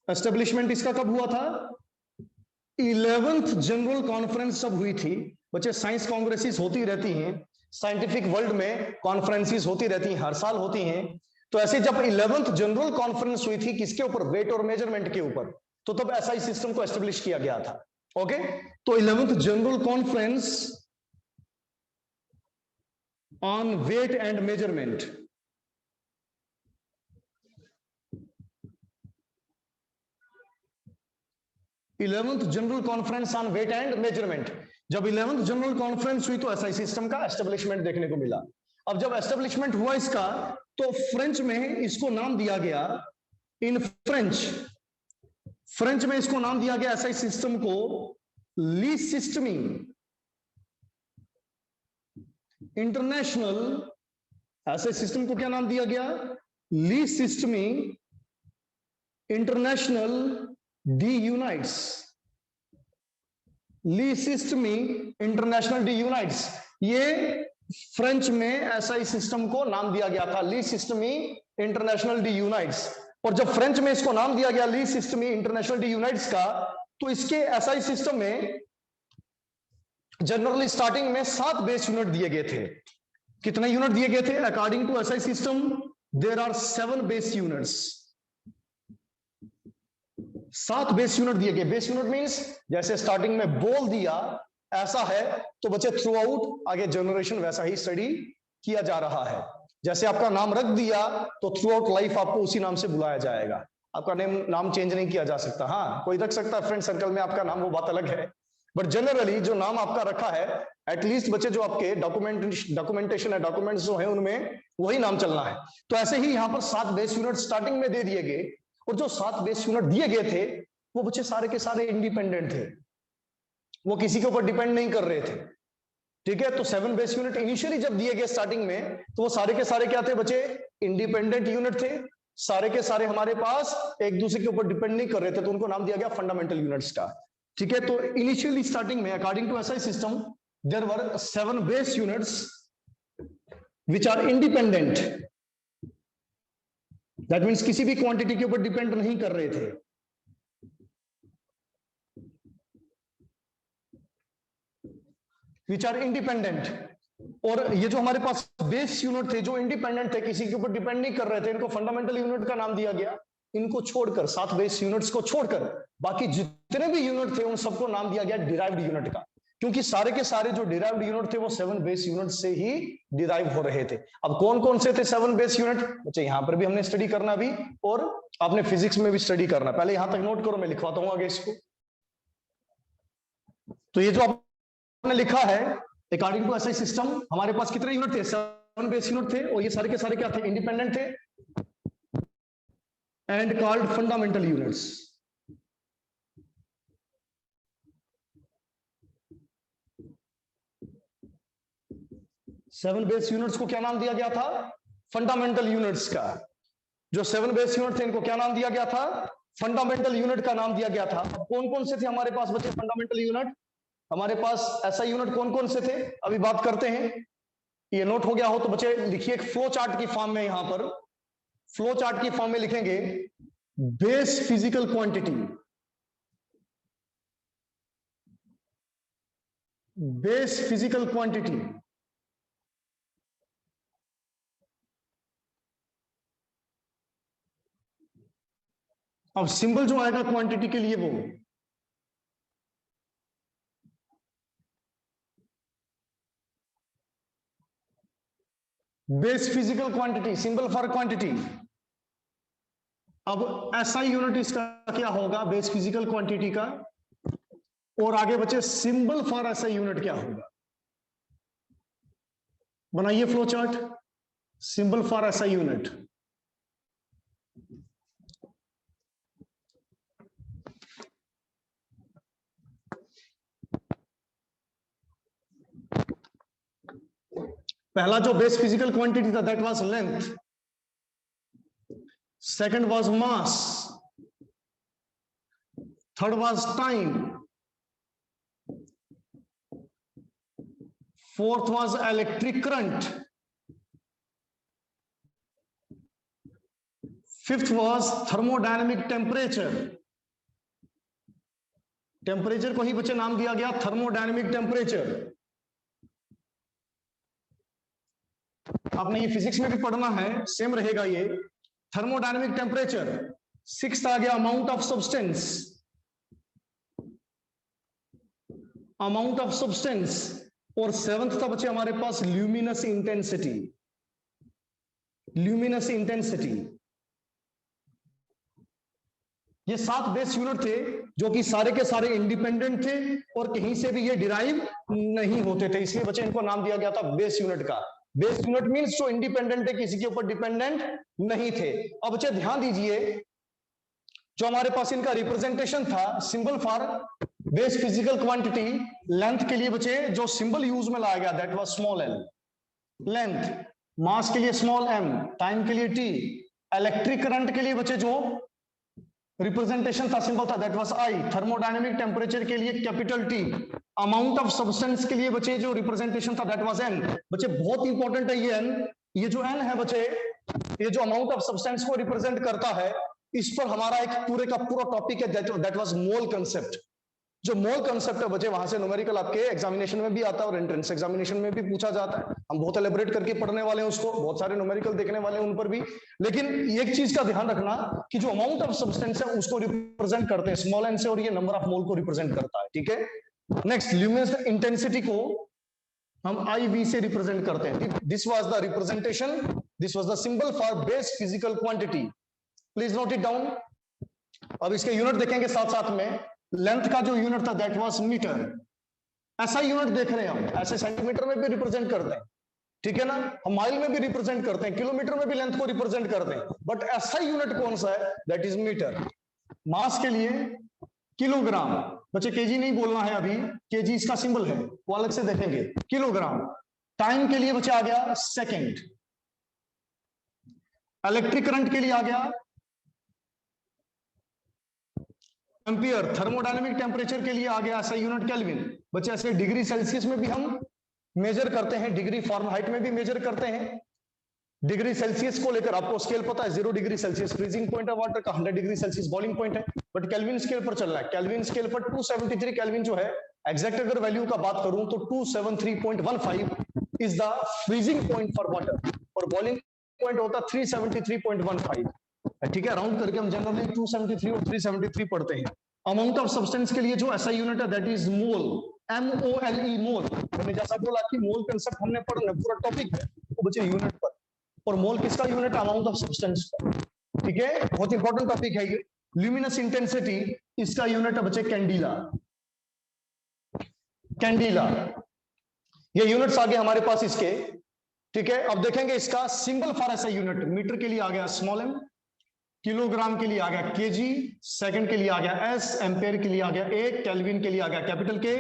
[SPEAKER 1] एस्टेब्लिशमेंट इसका कब हुआ था? 11th जनरल कॉन्फ्रेंस जब हुई थी. बच्चे साइंस कांग्रेसेस होती रहती हैं, साइंटिफिक वर्ल्ड में कॉन्फ्रेंसेस होती रहती हैं, हर साल होती हैं. तो ऐसे जब 11th जनरल कॉन्फ्रेंस हुई थी, किसके ऊपर? वेट और मेजरमेंट के ऊपर. तो तब एसआई सिस्टम को एस्टेब्लिश किया गया था. ओके, तो 11th general conference on weight and measurement, general conference on weight and measurement. जब 11th जनरल कॉन्फ्रेंस हुई तो एसआई सिस्टम का एस्टेब्लिशमेंट देखने को मिला. अब जब एस्टेब्लिशमेंट हुआ इसका, तो फ्रेंच में इसको नाम दिया गया, इन फ्रेंच में इसको नाम दिया गया एसआई सिस्टम को ली सिस्टमी इंटरनेशनल. एसआई सिस्टम को क्या नाम दिया गया? ली सिस्टमी इंटरनेशनल डी यूनाइट्स. ली सिस्टमी इंटरनेशनल डी यूनाइट्स, ये फ्रेंच में एसआई सिस्टम को नाम दिया गया था, ली सिस्टमी इंटरनेशनल डी यूनाइट्स. और जब फ्रेंच में इसको नाम दिया गया ली सिस्टमी इंटरनेशनल डी यूनाइट्स का, तो इसके एसआई सिस्टम में जनरली स्टार्टिंग में 7 बेस यूनिट दिए गए थे. कितने यूनिट दिए गए थे? According to SI system there are 7 base units. 7 base unit दिए गए. बेस यूनिट मींस जैसे स्टार्टिंग में बोल दिया ऐसा है, तो बच्चे थ्रू आउट आगे जनरेशन वैसा ही स्टडी किया जा रहा है. जैसे आपका नाम रख दिया तो थ्रू आउट लाइफ आपको उसी नाम से बुलाया जाएगा. आपका नाम चेंज नहीं किया जा सकता. हाँ, कोई रख सकता है फ्रेंड सर्कल में आपका नाम, वो बात अलग है. बट जनरली जो नाम आपका रखा है, एटलीस्ट बच्चे जो आपके डॉक्यूमेंटेशन है, डॉक्यूमेंट्स जो है उनमें वही नाम चलना है. तो ऐसे ही यहाँ पर 7 बेस यूनिट स्टार्टिंग में दे दिए गए. और जो 7 बेस यूनिट दिए गए थे, वो बच्चे सारे के सारे इंडिपेंडेंट थे, वो किसी के ऊपर डिपेंड नहीं कर रहे थे. ठीक है, तो 7 बेस यूनिट इनिशियली जब दिए गए स्टार्टिंग में, तो वो सारे के सारे क्या थे बच्चे? इंडिपेंडेंट यूनिट थे. सारे के सारे हमारे पास एक दूसरे के ऊपर डिपेंड नहीं कर रहे थे, तो उनको नाम दिया गया फंडामेंटल यूनिट्स का. ठीक है, तो इनिशियली स्टार्टिंग में according to SI system there were 7 base units which are independent. That means किसी भी क्वांटिटी के ऊपर डिपेंड नहीं कर रहे थे. Which are independent. और ये जो हमारे पास बेस यूनिट थे जो इंडिपेंडेंट थे, किसी के ऊपर डिपेंड नहीं कर रहे थे, इनको फंडामेंटल यूनिट का नाम दिया गया. इनको छोड़कर 7 बेस यूनिट्स को छोड़कर बाकी जितने भी यूनिट थे उन सबको नाम दिया गया डिराइव्ड यूनिट का, क्योंकि सारे के सारे जो डिराइव्ड यूनिट थे वो 7 बेस यूनिट से ही डिराइव हो रहे थे. अब कौन कौन से थे 7 बेस यूनिट बच्चे? यहां पर भी हमने स्टडी करना भी, और आपने फिजिक्स में भी स्टडी करना. पहले यहां तक नोट करो, मैं लिखवाता हूं आगे इसको. तो ये जो आपने लिखा है अकॉर्डिंग टू एसआई सिस्टम हमारे पास कितने यूनिट थे? 7 बेस यूनिट थे, और ये सारे के सारे क्या थे? इंडिपेंडेंट थे and called fundamental units. Seven base units को क्या नाम दिया गया था? फंडामेंटल यूनिट्स का। जो 7 बेस यूनिट थे इनको क्या नाम दिया गया था? फंडामेंटल यूनिट का नाम दिया गया था। अब कौन कौन से थे हमारे पास बच्चे फंडामेंटल यूनिट? हमारे पास ऐसा यूनिट कौन कौन से थे अभी बात करते हैं। ये नोट हो गया हो तो बच्चे लिखिए फ्लो चार्ट की फॉर्म में, यहां पर फ्लो चार्ट की फॉर्म में लिखेंगे base physical quantity. Base physical quantity, अब सिंबल जो आएगा क्वांटिटी के लिए वो base physical quantity, symbol for quantity. अब ऐसा यूनिट इसका क्या होगा बेस फिजिकल क्वांटिटी का, और आगे बचे सिंबल फॉर ऐसा यूनिट क्या होगा? बनाइए फ्लो चार्ट, सिंबल फॉर ऐसा यूनिट। पहला जो बेस फिजिकल क्वांटिटी था that was length, second was mass, third was time, fourth was electric current, fifth was thermodynamic temperature. Temperature को ही बच्चे नाम दिया गया थर्मोडायनेमिक टेम्परेचर। आपने ये फिजिक्स में भी पढ़ना है, सेम रहेगा ये थर्मोडायनेमिक टेम्परेचर। सिक्स्थ आ गया amount of substance, amount of substance, और सेवंथ था बच्चे हमारे पास ल्यूमिनस इंटेंसिटी, ल्यूमिनस इंटेंसिटी। ये 7 बेस यूनिट थे जो कि सारे के सारे इंडिपेंडेंट थे और कहीं से भी ये डिराइव नहीं होते थे, इसलिए बच्चे इनको नाम दिया गया था बेस यूनिट का। बेस यूनिट मींस जो इंडिपेंडेंट है, किसी के ऊपर डिपेंडेंट नहीं थे। अब बच्चे ध्यान दीजिए, जो हमारे पास इनका रिप्रेजेंटेशन था symbol for base physical quantity, length के लिए बच्चे जो सिंबल यूज में लाया गया that was small L, length, mass के लिए स्मॉल एम, टाइम के लिए टी, इलेक्ट्रिक करंट के लिए बच्चे जो रिप्रेजेंटेशन था सिंबल था that was I, thermodynamic temperature के लिए capital T, amount of substance के लिए बच्चे जो रिप्रेजेंटेशन था दैट वाज एन। बच्चे बहुत इंपॉर्टेंट है ये एन, ये जो एन है बच्चे, ये जो अमाउंट ऑफ सब्सटेंस को रिप्रेजेंट करता है, इस पर हमारा एक पूरे का पूरा टॉपिक है दैट वाज मोल कंसेप्ट। जो मोल कंसेप्ट है बच्चे वहां से न्यूमेरिकल आपके एग्जामिनेशन में भी आता है और एंट्रेंस एग्जामिनेशन में भी पूछा जाता है। हम बहुत एलिब्रेट करके पढ़ने वाले हैं उसको, बहुत सारे न्यूमेरिकल देखने वाले हैं उन पर भी। लेकिन एक चीज का ध्यान रखना कि जो अमाउंट ऑफ सब्सटेंस है उसको रिप्रेजेंट करते हैं स्मॉल एन से, और ये नंबर ऑफ मोल को रिप्रेजेंट करता है, ठीक है। नेक्स्ट, ल्यूमिनस इंटेंसिटी को हम IV से रिप्रेजेंट करते हैं। This was the representation, this was the symbol for base physical quantity, please note it down. अब इसके यूनिट देखेंगे साथ साथ में। लेंथ का जो यूनिट था दैट वाज मीटर, ऐसा यूनिट देख रहे हैं हम, ऐसे सेंटीमीटर में भी रिप्रेजेंट करते हैं, ठीक है ना, हम माइल में भी रिप्रेजेंट करते हैं, किलोमीटर में भी लेंथ को रिप्रेजेंट करते हैं, बट ऐसा यूनिट कौन सा है? That is metre. मास के लिए किलोग्राम, बच्चे केजी नहीं बोलना है अभी, केजी इसका सिंबल है, वो अलग से देखेंगे, किलोग्राम। टाइम के लिए बच्चे आ गया सेकेंड, इलेक्ट्रिक करंट के लिए आ गया एम्पियर, थर्मोडायनेमिक टेम्परेचर के लिए आ गया ऐसा यूनिट केल्विन। बच्चे ऐसे डिग्री सेल्सियस में भी हम मेजर करते हैं, डिग्री फॉरेनहाइट में भी मेजर करते हैं। डिग्री सेल्सियस को लेकर आपको स्केल पता है, 0 डिग्री सेल्सियस फ्रीजिंग पॉइंट है वाटर का, 100 डिग्री सेल्सियस बॉइलिंग पॉइंट है, बट केल्विन स्केल पर चल रहा है। केल्विन स्केल पर 273 केल्विन जो है, एग्जैक्ट अगर वैल्यू का बात करूं तो 273.15 is the freezing point for water, और बॉइलिंग पॉइंट होता 373.15, ठीक है। राउंड करके हम जनरली 273 और 373 पढ़ते हैं। अमाउंट ऑफ सब्सटेंस के लिए जो ऐसा यूनिट है दैट इज मोल, MOLE, मोल। मैंने जैसा बोला कि मोल कंसेप्ट हमने पढ़ना, पूरा टॉपिक है तो बच्चे यूनिट पर, और मोल किसका यूनिट? अमाउंट ऑफ सब्सटेंस का, ठीक है, बहुत इंपॉर्टेंट टॉपिक है ये। ल्यूमिनस इंटेंसिटी, इसका यूनिट है बच्चे कैंडिला, कैंडिला। ये यूनिट्स आ गए हमारे पास इसके, ठीक है। अब देखेंगे इसका सिंबल फॉर ऐसा यूनिट, मीटर के लिए आ गया स्मॉल m, किलोग्राम के लिए आ गया केजी, सेकंड के लिए आ गया एस, एम्पेयर के लिए आ गया ए, केल्विन के लिए आ गया कैपिटल के,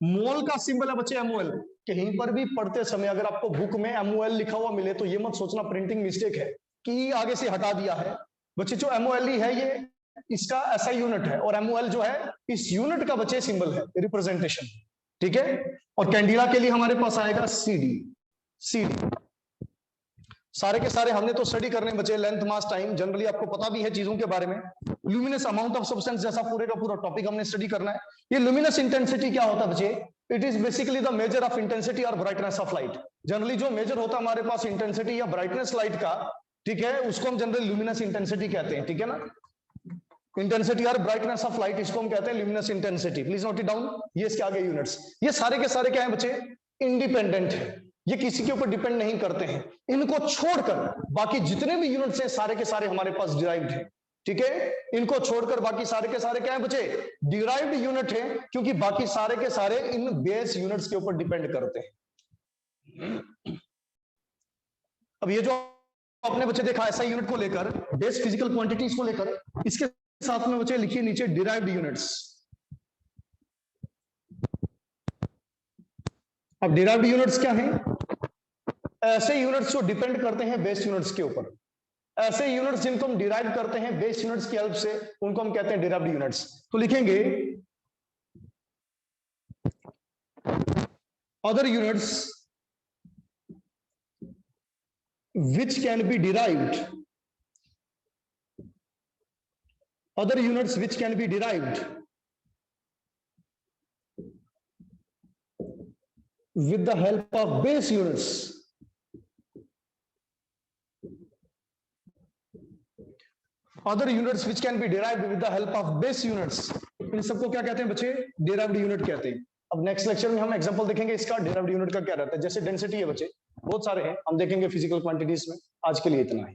[SPEAKER 1] मोल का सिंबल है बच्चे एमओएल। कहीं पर भी पढ़ते समय अगर आपको बुक में एमओएल लिखा हुआ मिले तो ये मत सोचना प्रिंटिंग मिस्टेक है कि आगे से हटा दिया है। बच्चे जो एमओएल है ये इसका ऐसा यूनिट है, और एमओएल जो है इस यूनिट का बच्चे सिंबल है, रिप्रेजेंटेशन, ठीक है। और कैंडिला के लिए हमारे पास आएगा सीडी। सीडी सारे के सारे हमने तो स्टडी करने बचे, लेंथ मास टाइम जनरली आपको पता भी है चीजों के बारे में। ल्यूमिनस अमाउंट ऑफ सब्सटेंस जैसा पूरे का पूरा टॉपिक हमने स्टडी करना है। ये ल्यूमिनस इंटेंसिटी क्या होता है बच्चे? It is basically the measure of intensity और ब्राइटनेस ऑफ लाइट। जनरली जो मेजर होता है हमारे पास इंटेंसिटी या ब्राइटनेस लाइट का, ठीक है, उसको हम जनरली ल्यूमिनस इंटेंसिटी कहते हैं, ठीक है ना। इंटेंसिटी और ब्राइटनेस ऑफ लाइट इसको हम कहते हैं luminous intensity. Please note it down. ये इसके आगे यूनिट्स, ये सारे के सारे क्या है बच्चे? इंडिपेंडेंट है, ये किसी के ऊपर डिपेंड नहीं करते हैं। इनको छोड़कर बाकी जितने भी यूनिट्स हैं सारे के सारे हमारे पास डिराइव्ड हैं, ठीक है। इनको छोड़कर बाकी सारे के सारे क्या है बच्चे? डिराइव्ड यूनिट है, क्योंकि बाकी सारे के सारे इन बेस यूनिट्स के ऊपर डिपेंड करते हैं। अब ये जो आपने बच्चे देखा ऐसा यूनिट को लेकर, बेस फिजिकल क्वांटिटीज को लेकर, इसके साथ में बच्चे लिखिए नीचे डिराइव्ड यूनिट्स। अब डिराइव्ड यूनिट्स क्या हैं? ऐसे यूनिट्स जो डिपेंड करते हैं बेस यूनिट्स के ऊपर। ऐसे यूनिट्स जिनको हम डिराइव करते हैं बेस यूनिट्स की हेल्प से, उनको हम कहते हैं डिराइव्ड यूनिट्स। तो लिखेंगे other units which can be derived, other units which can be derived with the help of base units, other units which can be derived with the help of base units, इन सबको क्या कहते हैं बच्चे? derived unit कहते हैं। अब next lecture में हम एग्जांपल देखेंगे इसका derived unit का क्या रहता है। जैसे डेंसिटी है बच्चे, बहुत सारे हैं, हम देखेंगे फिजिकल क्वांटिटीज में। आज के लिए इतना है।